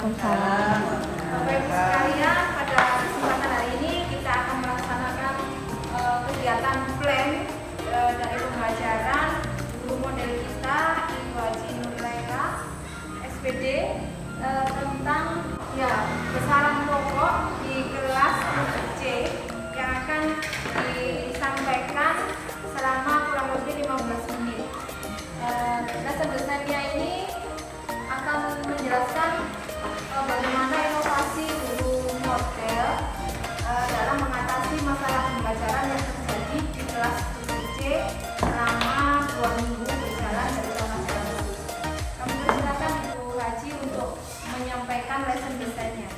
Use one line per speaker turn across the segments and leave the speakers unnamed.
Waalaikumsalam.
Bapak Ibu sekalian, pada kesempatan hari ini kita akan melaksanakan kegiatan plan dari pembelajaran guru model kita Ibu Haji Nurlaila SPD tentang besaran pokok di kelas C yang akan disampaikan selama kurang lebih 15 menit. Lesson desainnya ini akan menjelaskan bagaimana inovasi guru model dalam mengatasi masalah pembelajaran yang terjadi di kelas C selama 2 minggu berjalan dari pembelajaran. Kami persilakan Ibu Haji untuk menyampaikan lesson desainnya.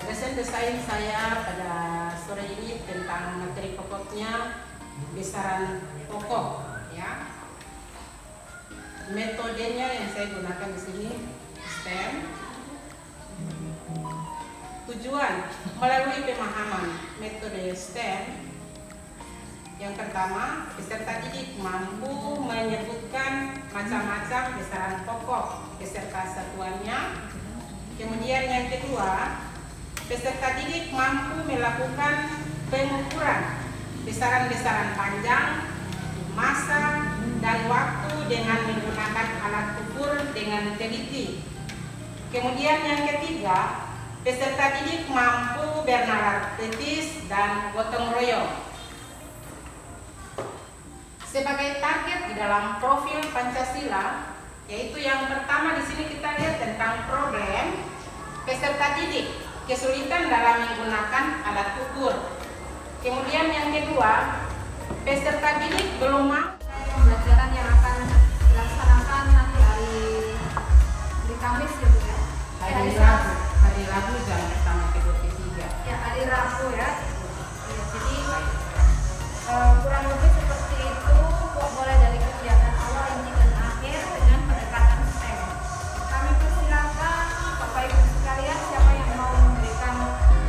Lesson desain saya pada sore ini tentang materi pokoknya besaran pokok, ya. Metodenya yang saya gunakan di sini STEM. Tujuan melalui pemahaman metode STEM. Yang pertama, peserta didik mampu menyebutkan macam-macam besaran pokok beserta satuannya. Kemudian yang kedua, peserta didik mampu melakukan pengukuran besaran-besaran panjang, masa, dan waktu dengan menggunakan alat ukur dengan teliti. Kemudian yang ketiga, peserta didik mampu bernalar kritis dan gotong royong. Sebagai target di dalam profil Pancasila, yaitu yang pertama di sini kita lihat tentang problem peserta didik, kesulitan dalam menggunakan alat ukur. Kemudian yang kedua, peserta didik belum mampu.
Pembelajaran yang akan dilaksanakan nanti hari Kamis ya Bu ya?
Hari Rabu jam pertama ke-23.
Ya, hari Rabu ya. Ya, jadi kurang lebih seperti itu, mulai dari kegiatan awal, inti dan akhir dengan pendekatan STEM. Kami persilakan Bapak Ibu sekalian, siapa yang mau memberikan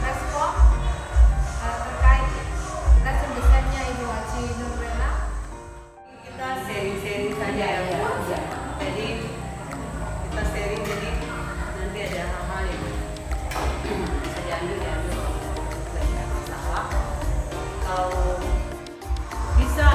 respon terkait lesson desainnya Ibu Haji Nurlaila.
Kita sharing-sharing saja ya Bu. Jadi kita sharing, jadi nanti ada hal-hal yang bisa diambil ya, nggak ada masalah. Kalau bisa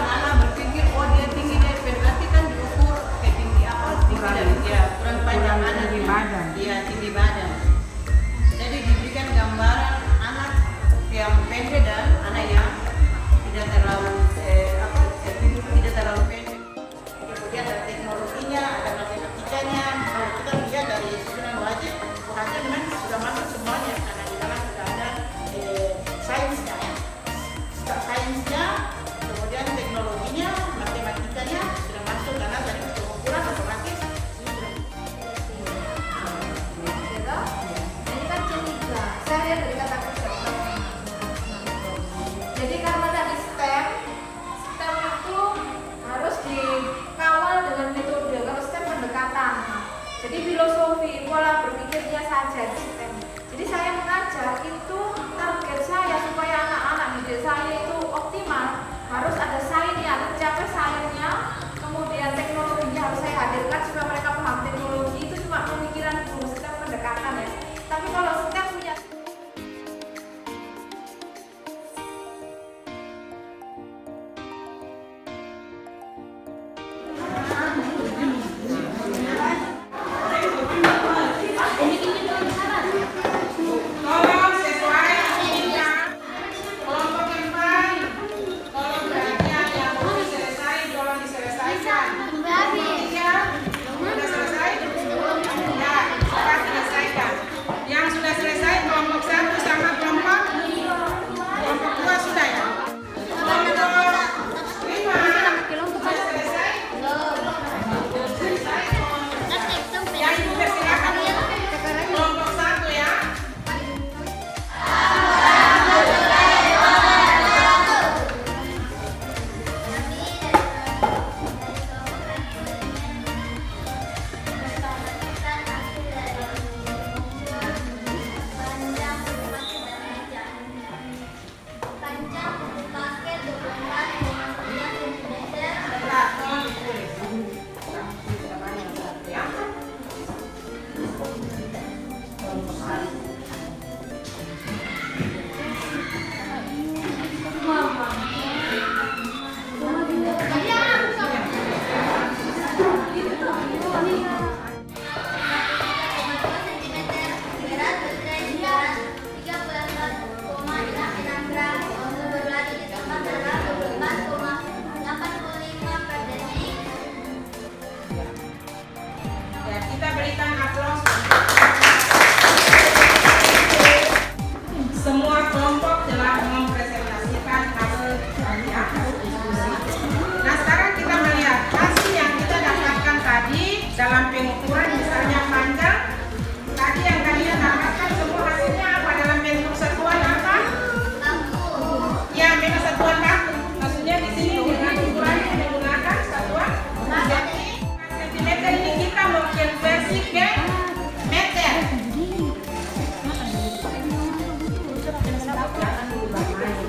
jangan lupa main.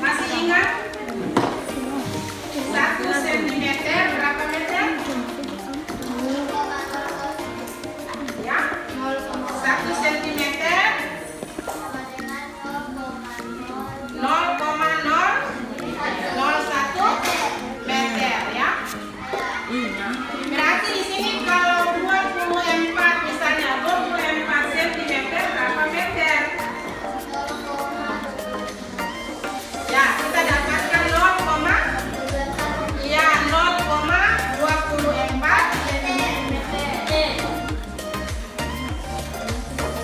Masih ingat? 1 cm berapa meter? Ya, 1 cm 0,001 meter ya. Berarti di sini kalau 24 misalnya 24 cm berapa meter? Ya, kita dapatkan 0,24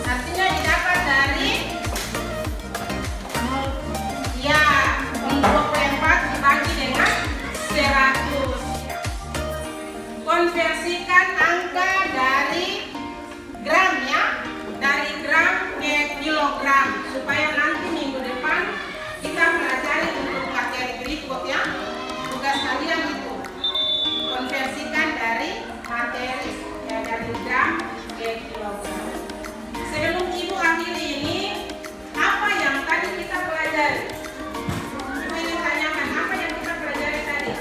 artinya didapat dari ya 24 dibagi dengan 100. Konversikan angka dari gram ya, dari gram ke kilogram supaya nanti minggu depan kita pelajari untuk materi berikut ya. Tugas kalian itu konversikan dari materi ya, dari gram ke kilogram. Sebelum ibu akhiri ini, apa yang tadi kita pelajari? Ibu ingin tanyakan apa yang kita pelajari tadi?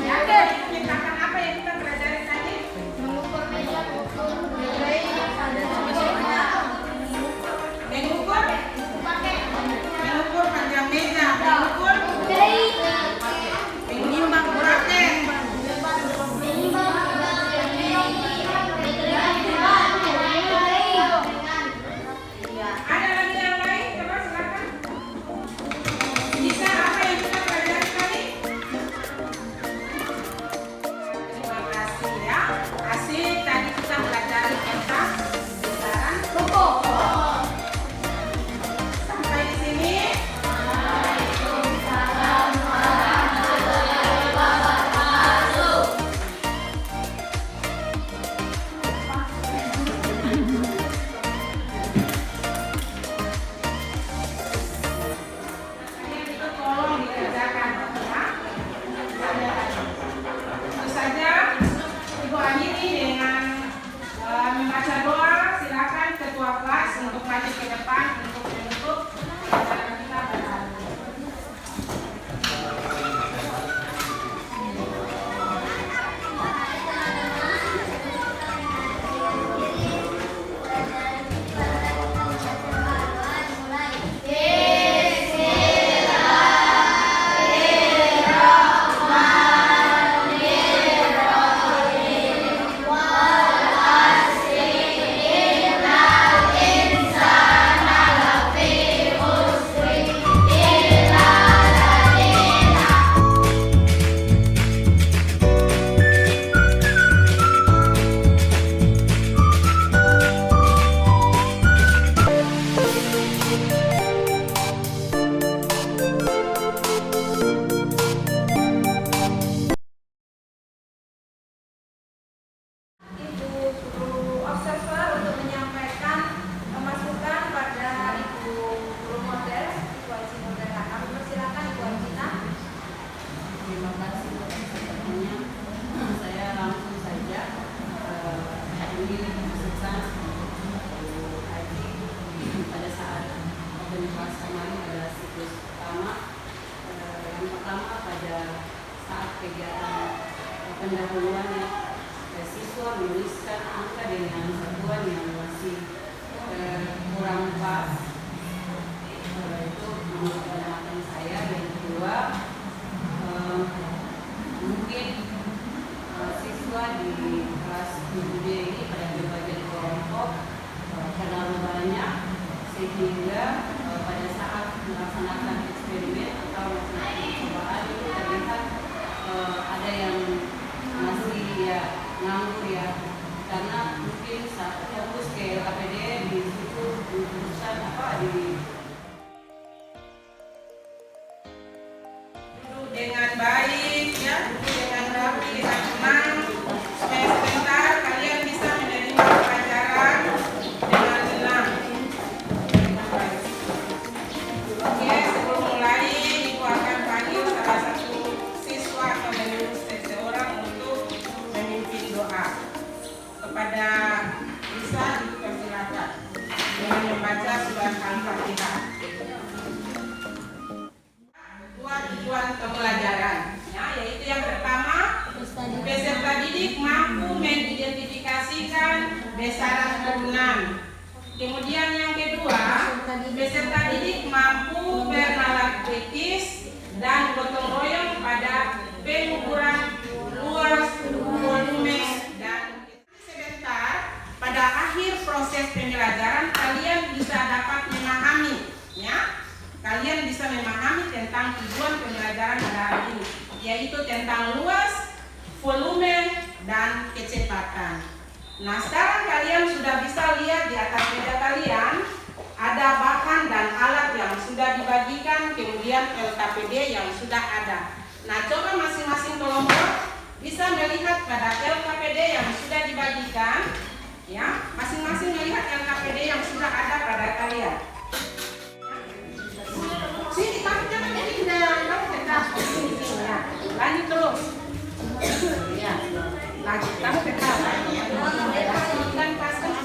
Ya, ceritakan apa yang kita pelajari tadi? Mengukur panjang meja, menimbang praktek. Ya, ada lagi yang lain? Coba silakan. Bisa apa yang kita pelajari tadi? Terima kasih ya. Asik, tadi kita pelajari tentang besaran pokok. Sampai di sini. Kalian itu tolong dikerjakan ya. Tentu saja Ibu akhiri dengan membaca doa. Silakan ketua kelas untuk maju ke depan untuk menutup acara kita pada hari ini. Ibu guru observer untuk menyampaikan masukan pada Ibu guru model, Ibu Haji Modela. Kami persilakan Ibu Hajina.
Terima kasih atas pertanyaannya. Saya langsung saja ini pesan Bu Haji pada saat open class kemarin pada siklus pertama. Yang pertama pada saat kegiatan pendahuluan siswa menuliskan angka dengan satuan yang masih kurang pas. Itu menurut pengamatan saya. Yang kedua, mungkin siswa di kelas 7D ini pada berbagai kelompok terlalu banyak sehingga pada saat melaksanakan eksperimen atau melaksanakan percobaan itu terlihat ada yang masih ya nganggur ya, karena mungkin saat fokus ke KPD di situ jurusan apa di
Duduk dengan baik ya, duduk dengan rapi, dengan tenang, supaya sebentar kalian bisa menerima pelajaran dengan tenang. Dengan baik. Oke, sebelum mulai Ibu akan panggil salah satu siswa atau seseorang untuk memimpin doa. Kepada Lisa dipersilakan. surat Al-Fatihah. Dua tujuan pembelajaran, ya, yaitu yang pertama, peserta didik mampu mengidentifikasikan besaran turunan. Kemudian yang kedua, peserta didik mampu bernalar kritis dan gotong royong pada pengukuran luas, volume, dan sebentar pada akhir proses pembelajaran kalian bisa dapat memahami, ya, kalian bisa memahami tentang tujuan pembelajaran pada hari ini, yaitu tentang luas, volume, dan kecepatan. Nah, sekarang kalian sudah bisa lihat di atas meja kalian ada bahan dan alat yang sudah dibagikan, kemudian LKPD yang sudah ada. Nah, coba masing-masing kelompok bisa melihat pada LKPD yang sudah dibagikan, ya, masing-masing melihat LKPD yang sudah ada pada kalian. Sini, kamu jangan jadi kamu tetap sini, ya. Lanjut terus. Ya, lanjut. Kamu tetap. Dan pasang.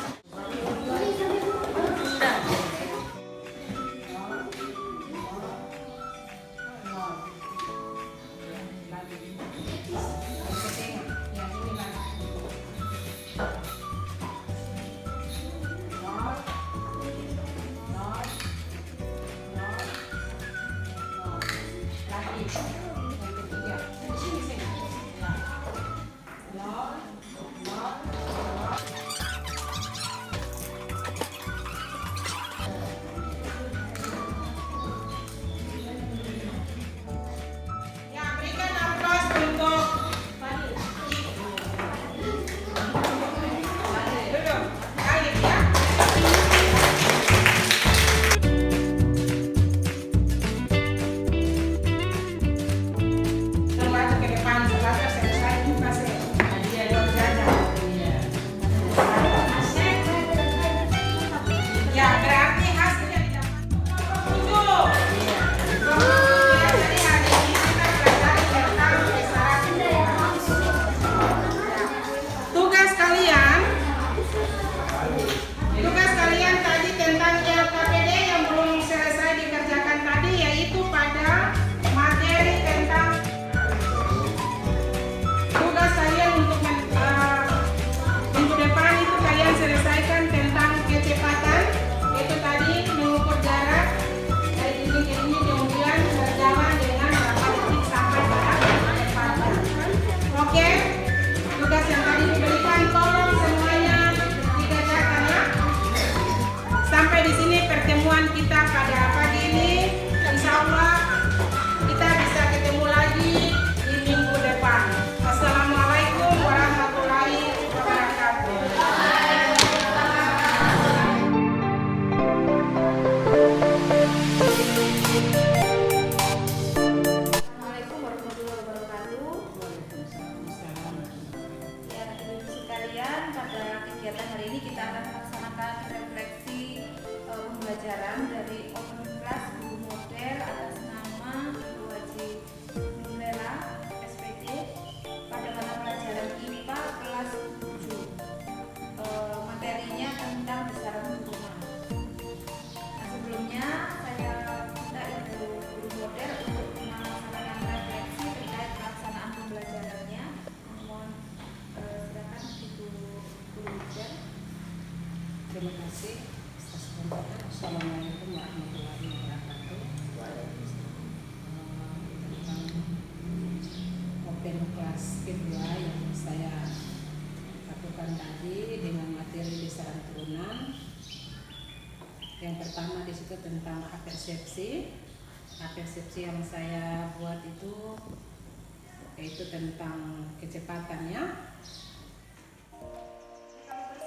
Pembelajaran dari Open Class Guru Model atas nama Ibu Haji Nulela SPD pada mata pelajaran IPA kelas 7. Materinya tentang besaran turunan. Nah, sebelumnya saya minta Ibu Guru Model untuk melaksanakan refleksi terkait pelaksanaan pembelajarannya. Mohon silakan Ibu Guru Model.
Terima kasih. Assalamualaikum warahmatullahi wabarakatuh. Tentang Open Class kedua yang saya lakukan tadi dengan materi besaran turunan. Yang pertama di situ tentang apersepsi. Apersepsi yang saya buat itu yaitu tentang kecepatannya.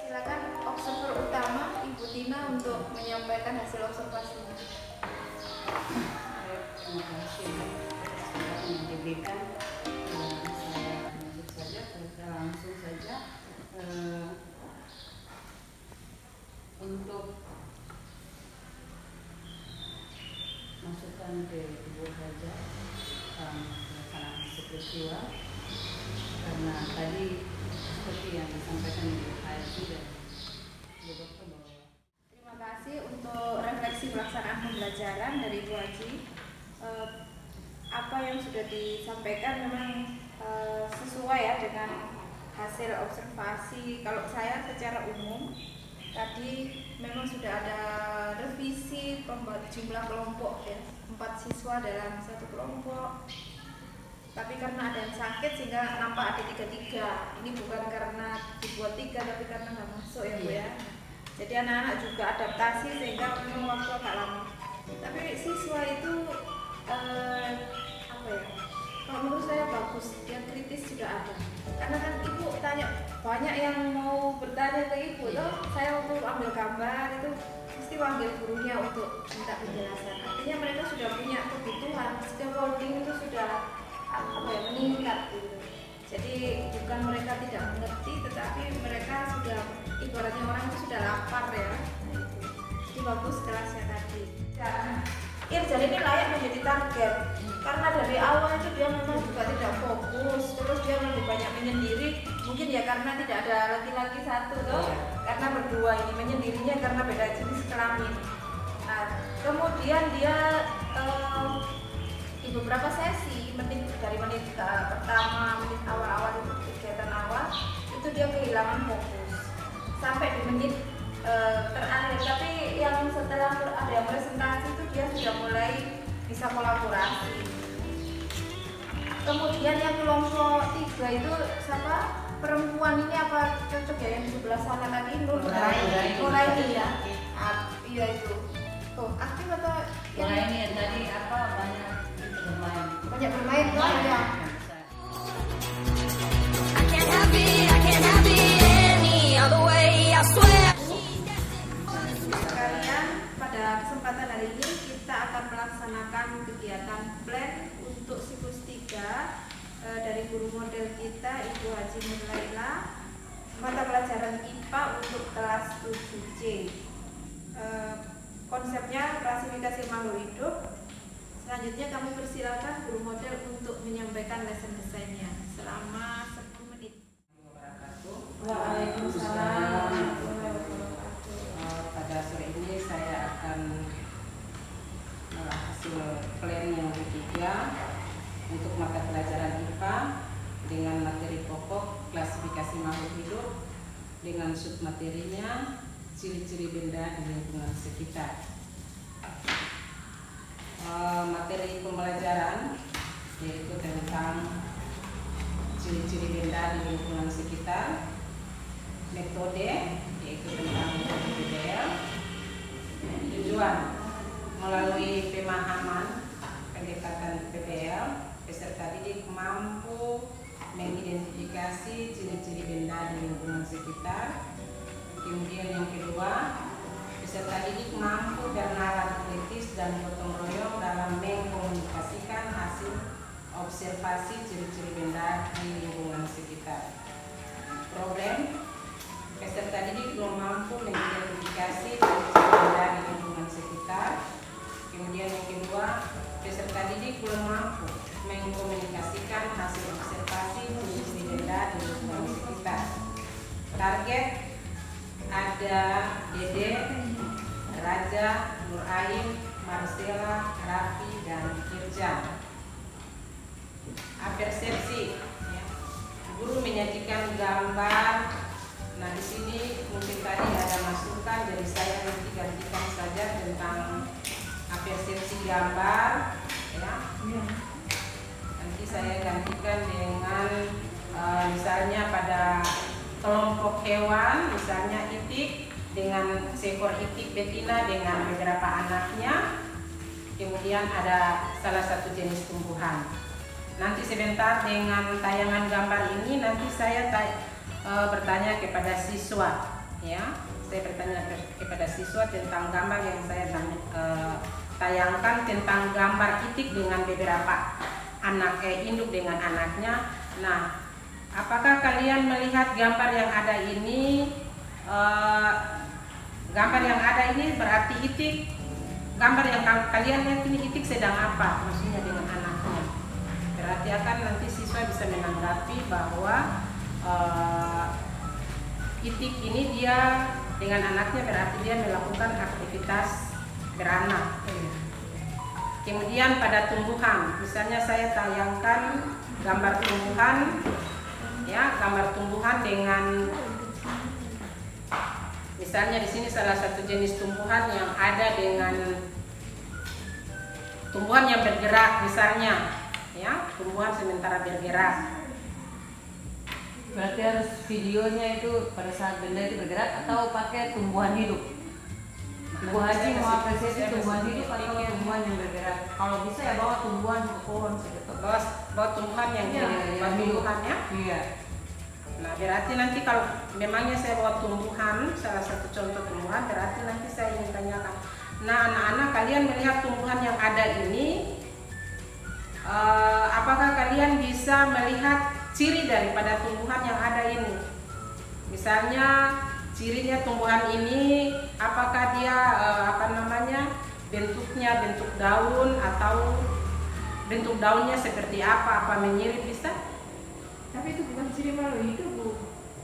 Silakan observer utama Ibu Tina untuk menyampaikan hasil observasinya.
Terima kasih sudah diberikan. Saya lanjut saja, langsung saja untuk masukkan ke Ibu Haja pelaksanaan peristiwa, karena tadi seperti yang disampaikan Ibu Haji dan Ibu Dokter bahwa
Terima kasih untuk refleksi verifikasi pelaksanaan pembelajaran dari Ibu Haji. Apa yang sudah disampaikan memang sesuai ya dengan hasil observasi. Kalau saya secara umum tadi memang sudah ada revisi jumlah kelompok ya, 4 siswa dalam satu kelompok. Tapi karena ada yang sakit sehingga nampak ada 3-3. Ini bukan karena dibuat 3 tapi karena nggak masuk ya Bu ya. Jadi anak-anak juga adaptasi sehingga memang waktu agak lama. Tapi siswa itu apa ya? Kalau menurut saya bagus, dia kritis juga ada. Karena kan ibu tanya, banyak yang mau bertanya ke ibu loh. Saya waktu ambil gambar itu mesti panggil gurunya untuk minta penjelasan. Artinya mereka sudah punya kebutuhan, scaffolding itu sudah meningkat gitu. Jadi bukan mereka tidak mengerti, tetapi mereka sudah ibaratnya orang itu sudah lapar ya. Jadi bagus kelasnya tadi. Irjan ini layak menjadi target karena dari awal itu dia memang juga tidak fokus, terus dia lebih banyak menyendiri, mungkin ya karena tidak ada laki-laki satu loh, karena berdua ini menyendirinya karena beda jenis kelamin. Nah, kemudian dia di beberapa sesi dari menit pertama, menit awal-awal itu kegiatan awal itu dia kehilangan fokus sampai di menit terakhir, tapi yang setelah ada yang presentasi itu dia sudah mulai bisa kolaborasi. Kemudian yang kelompok 3 itu siapa? Perempuan ini apa cocok ya yang di sebelah sana tadi? Nuraini ya. Iya itu. Tuh, aktif atau
Nuraini yang tadi apa banyak bermain.
Banyak bermain tuh ya. Sekalian, pada kesempatan hari ini kita akan melaksanakan kegiatan plan untuk siklus 3 dari guru model kita Ibu Haji Nurlaila, mata pelajaran IPA untuk kelas 7C. Konsepnya klasifikasi makhluk hidup. Selanjutnya kami persilakan guru model untuk menyampaikan lesson desainnya selama 10 menit.
Waalaikumsalam. Pada sore ini saya akan hasil plan yang ketiga untuk mata pelajaran IPA dengan materi pokok klasifikasi makhluk hidup dengan submaterinya ciri-ciri benda di lingkungan sekitar. Materi pembelajaran yaitu tentang ciri-ciri benda di lingkungan sekitar, metode yaitu tentang metode PBL, tujuan melalui pemahaman pendekatan PBL peserta didik mampu mengidentifikasi ciri-ciri benda di lingkungan sekitar. Kemudian yang kedua, peserta didik mampu bernalar kritis dan gotong royong dalam mengkomunikasikan hasil observasi ciri-ciri benda di lingkungan sekitar. Problem, peserta didik belum mampu mengidentifikasi ciri-ciri benda di lingkungan sekitar. Kemudian yang kedua, peserta didik belum mampu mengkomunikasikan hasil observasi ciri-ciri benda di lingkungan sekitar. Target ada Dede, Raja, Nurain, Marcella, Raffi, dan Irjan. Apersepsi, guru menyajikan gambar. Nah di sini mungkin tadi ada masukan, jadi saya nanti gantikan saja tentang apersepsi gambar, ya. Nanti saya gantikan dengan misalnya pada kelompok hewan, misalnya itik dengan seekor itik betina dengan beberapa anaknya. Kemudian ada salah satu jenis tumbuhan. Nanti sebentar dengan tayangan gambar ini nanti saya bertanya kepada siswa, ya. Saya bertanya kepada siswa tentang gambar yang saya tayangkan tentang gambar itik dengan beberapa anak induk dengan anaknya. Nah, apakah kalian melihat gambar yang ada ini? Gambar yang ada ini berarti itik. Gambar yang kalian lihat ini itik sedang apa? Maksudnya dengan anaknya. Berarti akan nanti siswa bisa menanggapi bahwa itik ini dia dengan anaknya berarti dia melakukan aktivitas beranak. Kemudian pada tumbuhan, misalnya saya tayangkan gambar tumbuhan, ya, gambar tumbuhan dengan, misalnya di sini salah satu jenis tumbuhan yang ada dengan tumbuhan yang bergerak, misalnya, ya, tumbuhan sementara bergerak.
Berarti harus videonya itu pada saat benda itu bergerak atau pakai tumbuhan hidup? Ibu Haji mau apresiasi tumbuhan hidup atau tumbuhan yang bergerak? Kalau bisa ya bawa tumbuhan ke pohon segitu.
Bawa tumbuhan yang tumbuhannya.
Iya.
Nah, berarti nanti kalau memangnya saya bawa tumbuhan, salah satu contoh tumbuhan, berarti nanti saya ingin tanyakan. Nah, anak-anak, kalian melihat tumbuhan yang ada ini, apakah kalian bisa melihat ciri daripada tumbuhan yang ada ini? Misalnya cirinya tumbuhan ini, apakah dia bentuknya bentuk daun atau bentuk daunnya seperti apa menyirip, bisa?
Tapi itu bukan ciri makhluk hidup, Bu.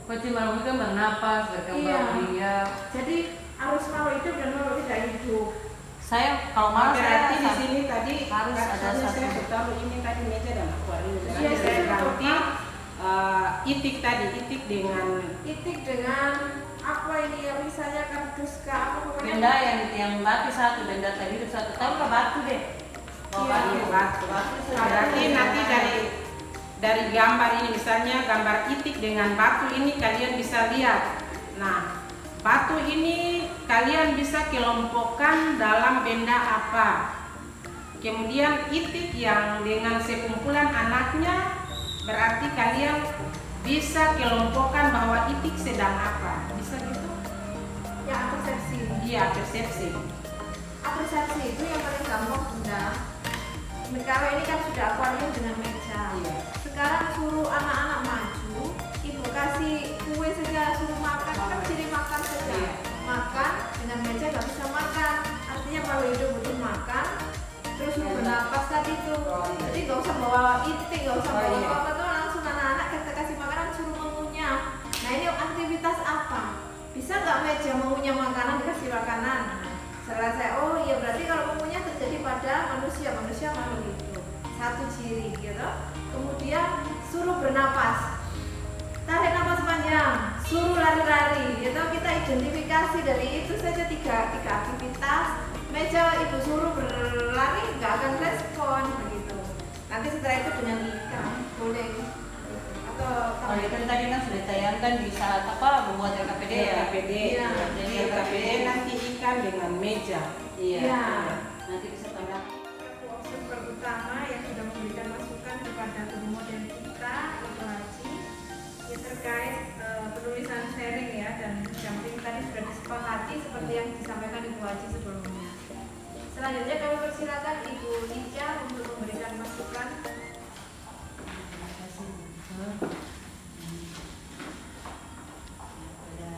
Ciri makhluk hidup bernapas, berkembang biak.
Jadi harus makhluk hidup dan makhluk tidak hidup.
Saya kalau malah
berarti
saya
di sini tadi
harus ada satu.
saya taruh ini tadi meja dan akuarium.
Iya,
Nanti saya ganti itik dengan apa ini ya, misalnya kardus apa pokoknya
benda yang mati satu, benda tadi hidup satu. Tahu nggak batu deh?
Iya, batu. Berarti nanti dari gambar ini, misalnya gambar itik dengan batu ini kalian bisa lihat. Nah, batu ini kalian bisa kelompokkan dalam benda apa. Kemudian itik yang dengan sekumpulan anaknya, berarti kalian bisa kelompokkan bahwa itik sedang apa. Bisa gitu?
ya persepsi.
Iya, persepsi.
Persepsi itu yang paling gampang, Bunda. Kalau ini kan sudah akuarium dengan meja.
Iya.
Sekarang suruh anak-anak maju, ibu kasih kue saja, suruh makan, kan ciri makan saja.
Iya.
Makan dengan meja nggak bisa makan. Artinya kalau hidup butuh makan, terus suruh bernapas tadi tuh. Jadi nggak usah bawa itik, nggak usah bawa apa tuh, langsung anak-anak kita kasih makanan suruh mengunyah. Nah ini aktivitas apa? Bisa nggak meja mengunyah makanan, dikasih makanan? Selesai. Oh iya, berarti kalau mengunyah terjadi pada manusia makhluk hidup. Satu ciri gitu. Kemudian suruh bernapas, tarik napas panjang, suruh lari-lari, gitu. Kita identifikasi dari itu saja tiga aktivitas. Meja ibu suruh berlari nggak akan respon begitu. Nanti setelah itu dengan ikan boleh. Atau
kalau itu tadi kan sudah tayangkan di saat apa membuat LKPD ya.
LKPD.
Iya.
Jadi LKPD nanti ikan dengan meja.
Iya. Nanti bisa tambah.
Observer utama yang sudah memberikan masukan kepada guru model kita, Ibu Haji, ya terkait penulisan sharing ya, dan yang penting tadi sudah disepakati seperti yang disampaikan Ibu Haji sebelumnya. Selanjutnya kami persilakan Ibu Nica untuk memberikan masukan.
Terima kasih pada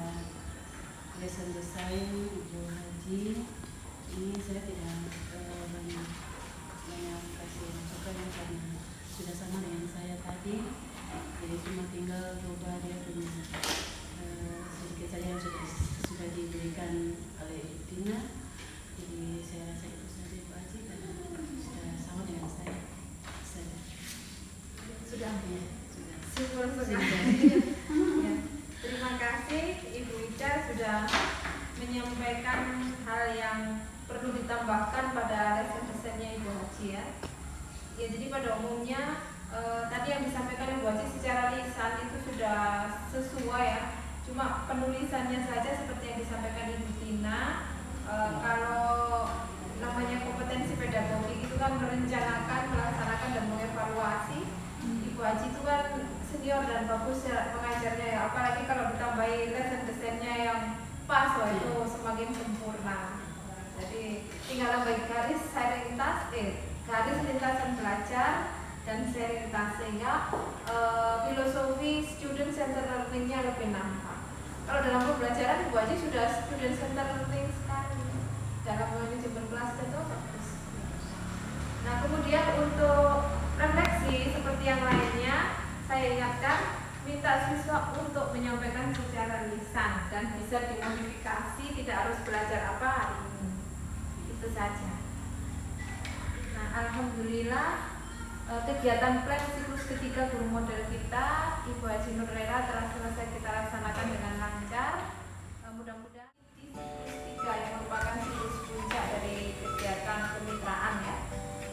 lesson design Ibu Haji. Ini saya tidak banyak kasih masukan karena sudah sama dengan saya tadi, jadi cuma tinggal coba dia punya sedikit saja yang sudah diberikan oleh Tina. Jadi saya rasa itu saja Ibu Haji karena sudah sama dengan saya.
Sudah.
Ya, sudah.
Syukur sekali. Ya. Terima kasih Ibu Ica sudah menyampaikan hal yang perlu ditambahkan pada lesson desainnya Ibu Haji ya. Ya, jadi pada umumnya tadi yang disampaikan Ibu Haji secara lisan itu sudah sesuai ya. Cuma penulisannya saja seperti yang disampaikan Ibu Tina. Kalau namanya kompetensi pedagogik itu kan merencanakan, melaksanakan dan mengevaluasi. Ibu Haji itu kan senior dan bagus ya pengajarnya ya. Apalagi kalau ditambahi lesson desainnya yang pas, itu semakin sempurna. Jadi tinggal bagi garis garis lintasan belajar dan seriusitas, sehingga filosofi student center learning-nya lebih nampak. Kalau dalam pembelajaran Ibu Haji sudah student center learning sekali dalam manajemen kelas, itu bagus. Nah, kemudian untuk refleksi seperti yang lainnya, saya ingatkan minta siswa untuk menyampaikan secara lisan dan bisa dimodifikasi, tidak harus belajar apa hari ini. Itu saja. Nah, alhamdulillah kegiatan plan siklus ketiga guru model kita Ibu Haji Nur Lela telah selesai kita laksanakan dengan lancar. Mudah-mudahan di siklus 3 yang merupakan siklus puncak dari kegiatan kemitraan ya.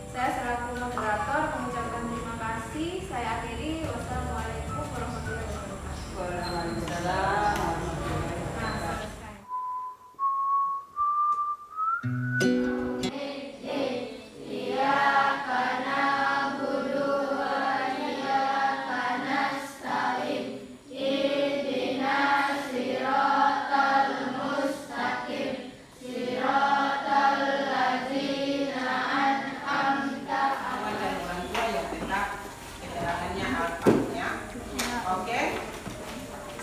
Saya selaku moderator mengucapkan terima kasih. Saya akhiri. Wassalamualaikum warahmatullahi wabarakatuh.
Waalaikumsalam.
Nah, selesai.
Awal dari orang tua yang tetap keterangannya alfanya. Oke.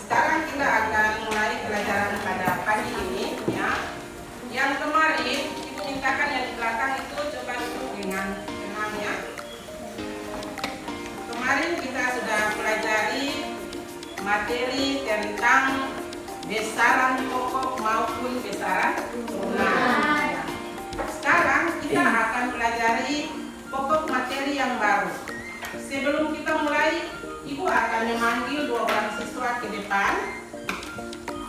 Sekarang kita akan mulai pelajaran pada pagi ini ya. Yang kemarin Ibu mintakan yang di belakang itu coba duduk dengan tenang ya. Kemarin kita sudah pelajari materi tentang besaran pokok maupun besaran turunan. Ya. Sekarang kita akan pelajari pokok materi yang baru. Sebelum kita mulai, Ibu akan memanggil 2 orang siswa ke depan.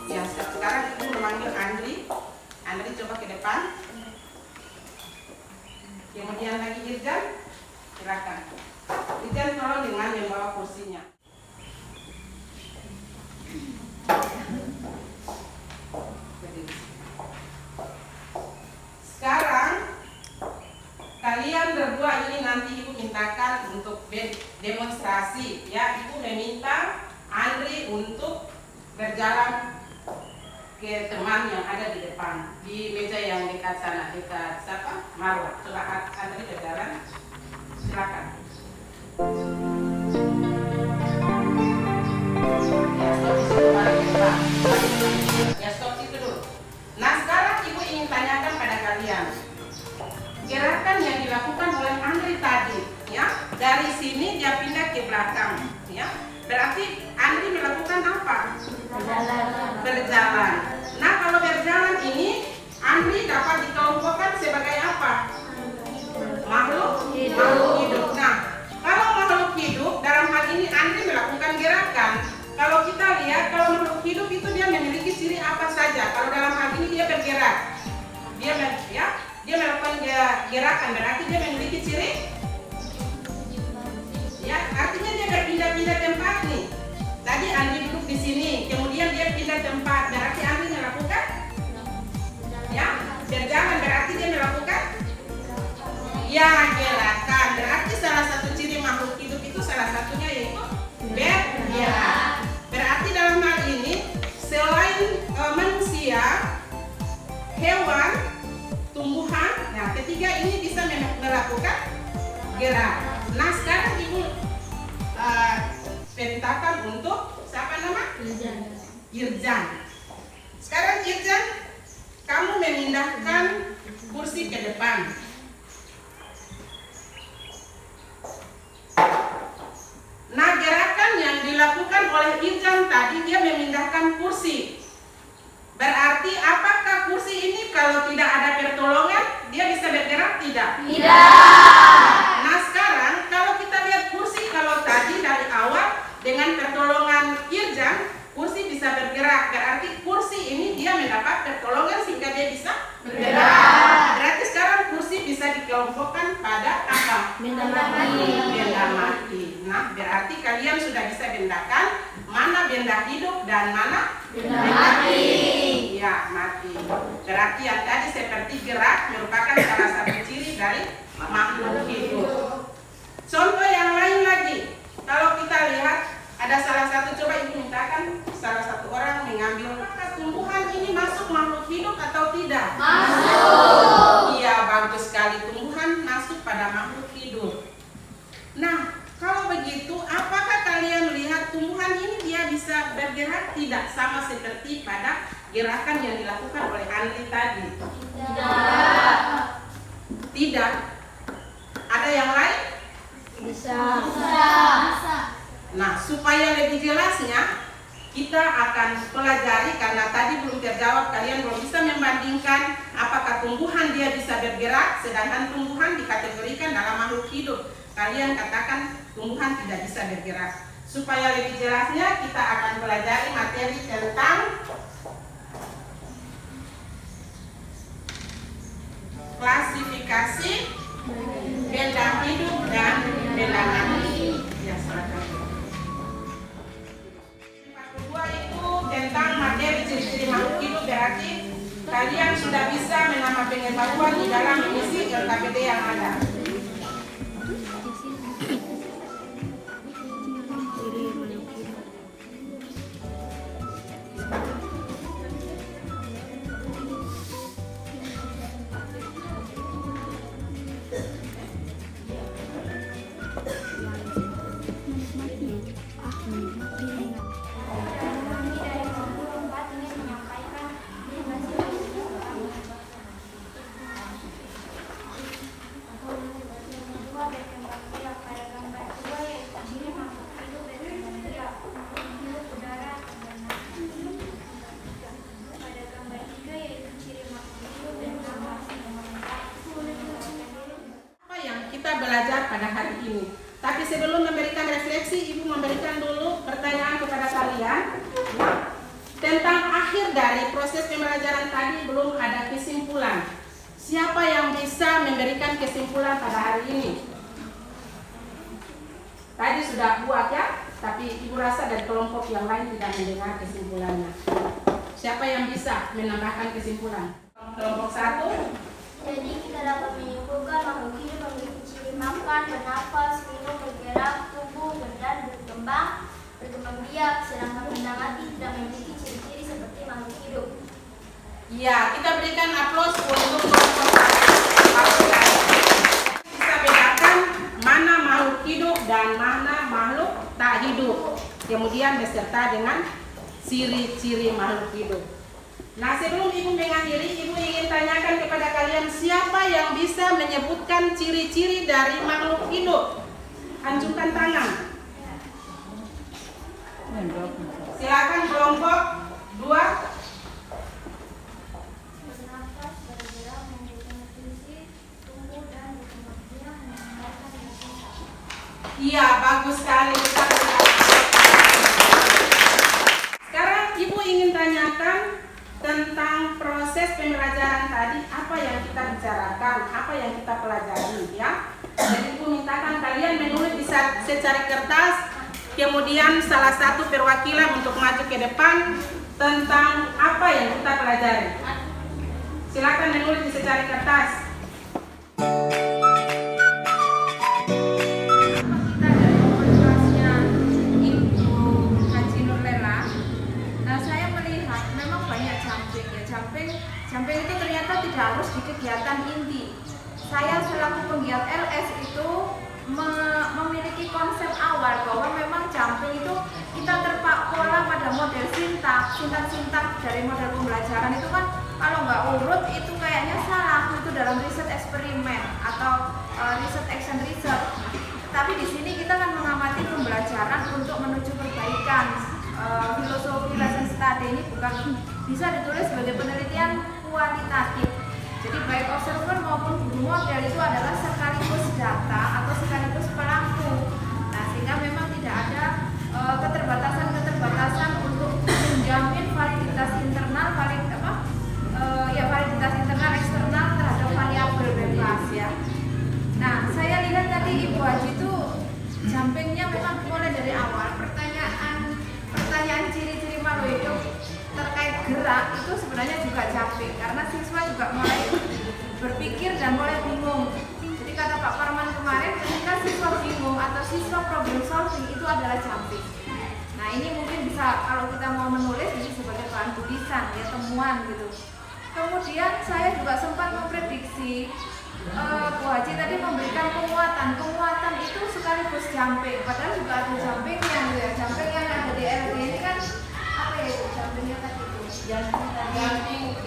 Ya, sekarang Ibu memanggil Andri. Andri coba ke depan. Kemudian lagi Irjan, silakan. Irjan tolong dengan membawa kursinya. Sekarang kalian berdua ini nanti Ibu mintakan untuk demonstrasi ya. Ibu meminta Andri untuk berjalan ke teman yang ada di depan di meja yang dekat sana, dekat siapa? Marwa. Coba Andri berjalan. Silakan. Ya, stop di situ baru kita. Ya, stop situ dulu. Nah, sekarang Ibu ingin tanyakan pada kalian. Gerakan yang dilakukan oleh Andri tadi, ya, dari sini dia pindah ke belakang, ya. Berarti Andri melakukan apa? Berjalan. Nah, kalau berjalan ini Andri dapat dikelompokkan sebagai apa? Makhluk hidup. Nah, kalau makhluk hidup dalam hal ini Andri melakukan gerakan. Kalau kita lihat, kalau makhluk hidup itu dia memiliki ciri apa saja? Kalau dalam hal ini dia bergerak, dia melakukan gerakan, berarti dia memiliki ciri. Ya, artinya dia berpindah-pindah tempat nih. Tadi Andri duduk di sini, kemudian dia pindah tempat, berarti Andri melakukan. Ya, berjalan berarti dia melakukan. Ya, gerakan. Berarti salah satu ciri makhluk hidup itu salah satunya yaitu bergerak. Berarti dalam hal ini selain manusia, hewan, tumbuhan, nah ketiga ini bisa melakukan gerak. Nah sekarang Ibu perintahkan untuk siapa nama? Irjan. Sekarang Irjan, kamu memindahkan kursi ke depan. Nah gerakan yang dilakukan oleh Irjan tadi dia memindahkan kursi. Berarti apakah kursi ini kalau tidak ada pertolongan dia bisa bergerak tidak? Tidak. Nah sekarang kalau kita lihat kursi, kalau tadi dari awal dengan pertolongan Irjan kursi bisa bergerak. Berarti kursi ini dia mendapat pertolongan sehingga dia bisa bergerak. Berarti sekarang kursi bisa dikelompokkan pada apa? Benda mati. Nah berarti kalian sudah bisa bedakan mana benda hidup dan mana benda mati. Ya, mati. Berarti yang tadi seperti gerak merupakan salah satu ciri dari makhluk hidup. Contoh yang lain lagi, kalau kita lihat ada salah satu, coba Ibu mintakan salah satu orang mengambil. Apakah tumbuhan ini masuk makhluk hidup atau tidak? Masuk. Iya, bagus sekali. Tumbuhan masuk pada makhluk hidup. Nah, kalau begitu, apakah kalian lihat tumbuhan ini dia bisa bergerak tidak sama seperti pada gerakan yang dilakukan oleh Andri tadi? Tidak. Ada yang lain? Bisa. Nah, supaya lebih jelasnya, kita akan pelajari karena tadi belum terjawab, kalian belum bisa membandingkan apakah tumbuhan dia bisa bergerak, sedangkan tumbuhan dikategorikan dalam makhluk hidup. Kalian katakan tumbuhan tidak bisa bergerak. Supaya lebih jelasnya, kita akan pelajari materi tentang klasifikasi benda hidup dan benda mati. Ya, silakan. 42 itu tentang materi ciri-ciri makhluk hidup, berarti kalian sudah bisa menambah pengetahuan di dalam mengisi LKPD yang ada. Belajar pada hari ini. Tapi sebelum memberikan refleksi, Ibu memberikan dulu pertanyaan kepada kalian tentang akhir dari proses pembelajaran tadi. Belum ada kesimpulan. Siapa yang bisa memberikan kesimpulan pada hari ini? Tadi sudah buat ya, tapi Ibu rasa dari kelompok yang lain tidak mendengar kesimpulannya. Siapa yang bisa menambahkan kesimpulan? Kelompok 1.
Jadi kita dapat menyimpulkan makhluk hidup memiliki ciri makan, bernafas, minum, bergerak, tumbuh, dan berkembang biak, sedangkan benda mati tidak memiliki ciri-ciri seperti makhluk hidup.
Ya, kita berikan aplaus untuk kelompok 1. Bisa bedakan mana makhluk hidup dan mana makhluk tak hidup. Kemudian beserta dengan ciri-ciri makhluk hidup. Nah, sebelum Ibu mengakhiri, Ibu ingin tanyakan kepada kalian, siapa yang bisa menyebutkan ciri-ciri dari makhluk hidup? Anjungkan tangan. Silakan kelompok 2.
Bernafas, bergerak, membutuhkan nutrisi, tumbuh, dan berkembang biak, mengeluarkan devisa.
Iya, bagus sekali. Sekarang Ibu ingin tanyakan tentang proses pembelajaran tadi, apa yang kita bicarakan, apa yang kita pelajari ya. Jadi Ibu mintakan kalian menulis di secari kertas, kemudian salah satu perwakilan untuk maju ke depan tentang apa yang kita pelajari. Silakan menulis di secari kertas.
Jumping itu ternyata tidak harus di kegiatan inti. Saya selaku penggiat LS itu memiliki konsep awal bahwa memang jumping itu kita terpaku pola pada model sintak dari model pembelajaran itu kan kalau nggak urut itu kayaknya salah itu dalam riset eksperimen atau riset action research. Tapi di sini kita kan mengamati pembelajaran untuk menuju perbaikan. Filosofi lesson study ini bukan bisa ditulis sebagai penelitian kualitatif. Jadi baik observer maupun guru model itu adalah sekaligus data atau sekaligus pelaku. Nah, sehingga memang tidak ada keterbatasan untuk menjamin validitas internal, validitas internal eksternal terhadap variabel bebas ya. Nah, saya lihat tadi Ibu Haji itu jumpingnya memang mulai dari awal pertanyaan ciri-ciri makhluk hidup terkait gerak itu sebenarnya juga jumping karena siswa juga mulai berpikir dan mulai bingung. Jadi kata Pak Parman kemarin, ketika siswa bingung atau siswa problem solving itu adalah jumping. Nah, ini mungkin bisa kalau kita mau menulis ini sebagai bahan tulisan ya, temuan gitu. Kemudian saya juga sempat memprediksi Bu Haji tadi memberikan penguatan itu sekaligus jumping, padahal juga ada jumping yang ada di LD ini kan apa ya itu jumpingnya tadi itu?
Jumping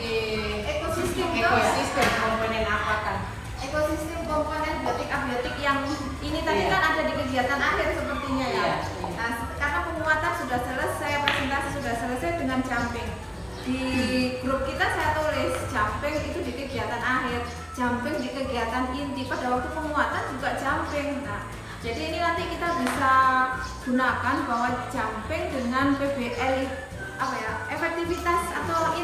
Ekosistem
komponen apa kan?
Ekosistem komponen biotik abiotik yang ini tadi kan ada di kegiatan akhir sepertinya ya. Nah, karena penguatan sudah selesai, presentasi sudah selesai dengan jumping. Di grup kita saya tulis jumping itu di kegiatan jumping di kegiatan inti, pada waktu penguatan juga jumping. Nah, jadi ini nanti kita bisa gunakan bahwa jumping dengan PBL efektivitas atau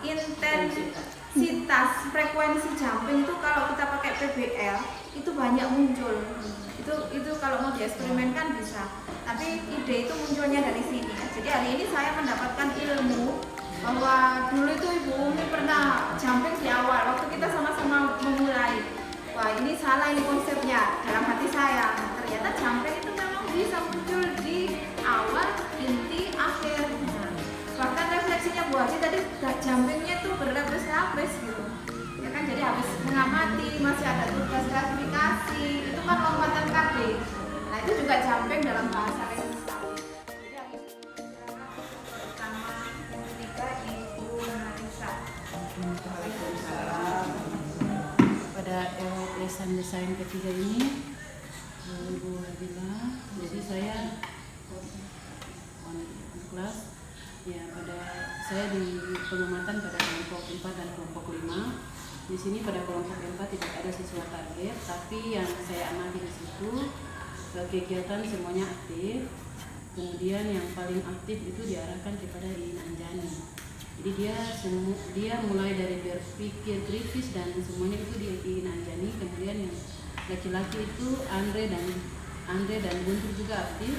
intensitas frekuensi jumping itu kalau kita pakai PBL itu banyak muncul. Itu kalau mau dieksperimenkan bisa. Tapi ide itu munculnya dari sini. Jadi hari ini saya mendapatkan ilmu bahwa dulu itu Ibu Umi pernah jumping di awal waktu kita sama-sama memulai. Wah, ini salah ini konsepnya dalam hati saya. Ternyata jumping itu memang bisa muncul di awal, inti, akhir. Bahkan refleksinya Bu Haji tadi jumpingnya tuh berlapis-lapis gitu. Ya kan, jadi habis mengamati masih ada tugas klasifikasi, itu kan lompatan KB. Nah, itu juga jumping dalam bahasa Indonesia.
Pada lesson desain ketiga ini, Bu Habila, jadi saya on kelas ya, saya di pengamatan pada kelompok 4 dan kelompok 5. Di sini pada kelompok 4 tidak ada siswa target, tapi yang saya amati di situ kegiatan semuanya aktif. Kemudian yang paling aktif itu diarahkan kepada Iin Anjani. Jadi dia mulai dari berpikir kritis dan semuanya itu di Iin Anjani. Kemudian yang laki-laki itu Andre dan Guntur juga aktif.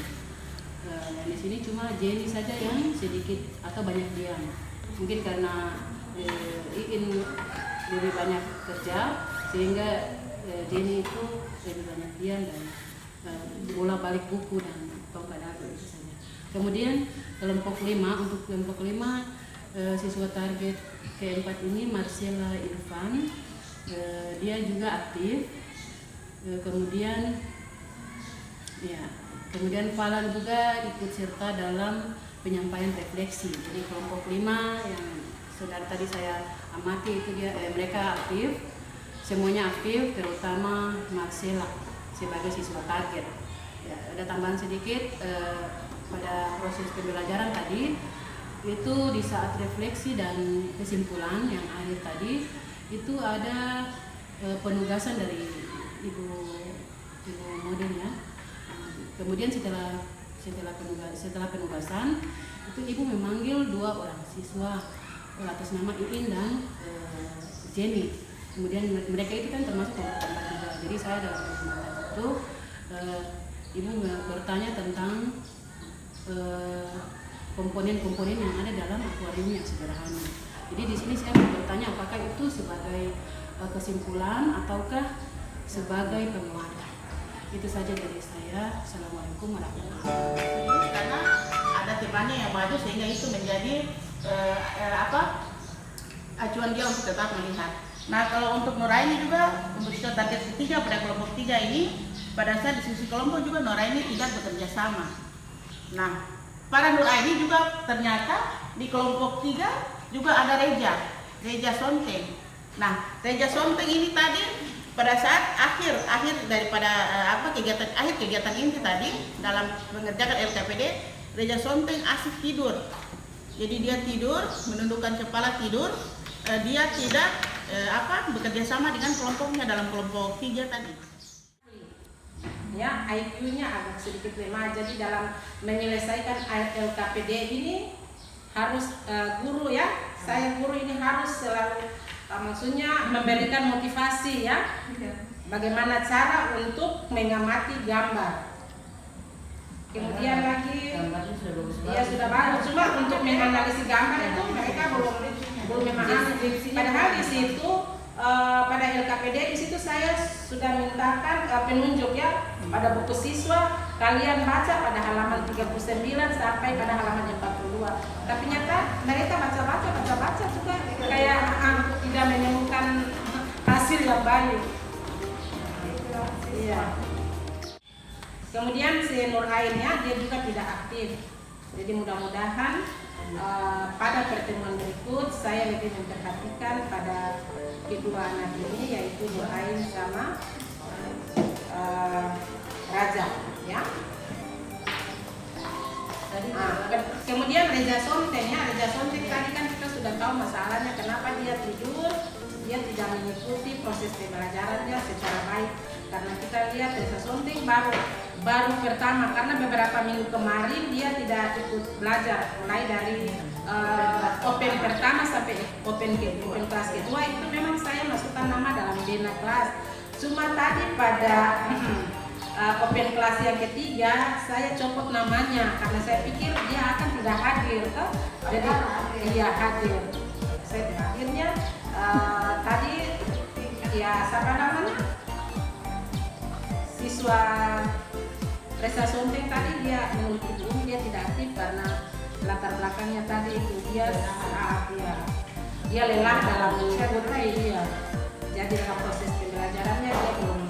Dan di sini cuma Jenny saja yang sedikit atau banyak diam. Mungkin karena Iin lebih banyak kerja sehingga Jenny itu lebih banyak diam dan bola balik buku dan tongkat itu saja. Kemudian kelompok 5, untuk kelompok 5 siswa target keempat ini Marcella Irfan, dia juga aktif. Kemudian Falan juga ikut serta dalam penyampaian refleksi. Jadi kelompok 5 yang saudara tadi saya amati itu mereka aktif, semuanya aktif, terutama Marcella sebagai siswa target. Ya, ada tambahan sedikit pada proses pembelajaran tadi itu di saat refleksi dan kesimpulan yang akhir tadi itu ada penugasan dari ibu model ya. Kemudian setelah penugasan itu ibu memanggil 2 orang siswa atas nama Iin dan Jenny. Kemudian mereka itu kan termasuk kelompok 4 juga. Jadi saya dalam kesempatan itu ibu bertanya tentang komponen-komponen yang ada dalam akuarium yang sederhana. Jadi di sini saya mau bertanya apakah itu sebagai kesimpulan ataukah sebagai penguatan. Itu saja dari saya. Assalamualaikum warahmatullahi wabarakatuh.
Karena ada temannya yang maju sehingga itu menjadi acuan dia untuk tetap melihat. Nah, kalau untuk Nuraini juga untuk siswa target ketiga pada kelompok 3 ini, pada saat diskusi kelompok juga Nuraini tidak bekerja sama. Nah, pada Nuraini juga ternyata di kelompok 3 juga ada Reja Sonteng. Nah, Reja Sonteng ini tadi pada saat akhir daripada kegiatan inti tadi dalam mengerjakan LKPD, Reja Sonteng asik tidur. Jadi dia tidur, menundukkan kepala tidur, dia tidak bekerja sama dengan kelompoknya dalam kelompok 3 tadi.
Ya, IQ-nya agak sedikit lemah. Jadi dalam menyelesaikan LKPD ini harus guru ya. Saya guru ini harus selalu maksudnya memberikan motivasi ya. Bagaimana cara untuk mengamati gambar. Kemudian lagi ya sudah bagus, cuma untuk menganalisis gambar itu mereka belum memahami. Padahal di situ pada LKPD di situ saya sudah mintakan penunjuk ya pada buku siswa, kalian baca pada halaman 39 sampai pada halaman 42. Tapi nyata mereka baca juga kayak tidak menemukan hasil yang baik. Iya. Kemudian si Nurainnya dia juga tidak aktif. Jadi mudah-mudahan pada pertemuan berikut saya lebih memperhatikan pada kedua anak ini, yaitu Nurain sama Raja ya. Kemudian Reja Sonteng ya. Reja Sonteng tadi kan kita sudah tahu masalahnya, kenapa dia tidur, dia tidak mengikuti proses pembelajarannya secara baik, karena kita lihat Resa Sonting baru pertama, karena beberapa minggu kemarin dia tidak ikut belajar, mulai dari open pertama sampai open kelas kedua itu memang saya masukkan nama dalam bina kelas. Cuma tadi pada open kelas yang ketiga saya copot namanya karena saya pikir dia akan tidak hadir, toh. Jadi dia hadir. Saya akhirnya tadi ya siapa namanya siswa Resa Sonting tadi dia menurut ibu dia tidak aktif karena latar belakangnya tadi itu dia dia lelah dalam mengikuti dia. Jadi dalam proses pembelajarannya dia belum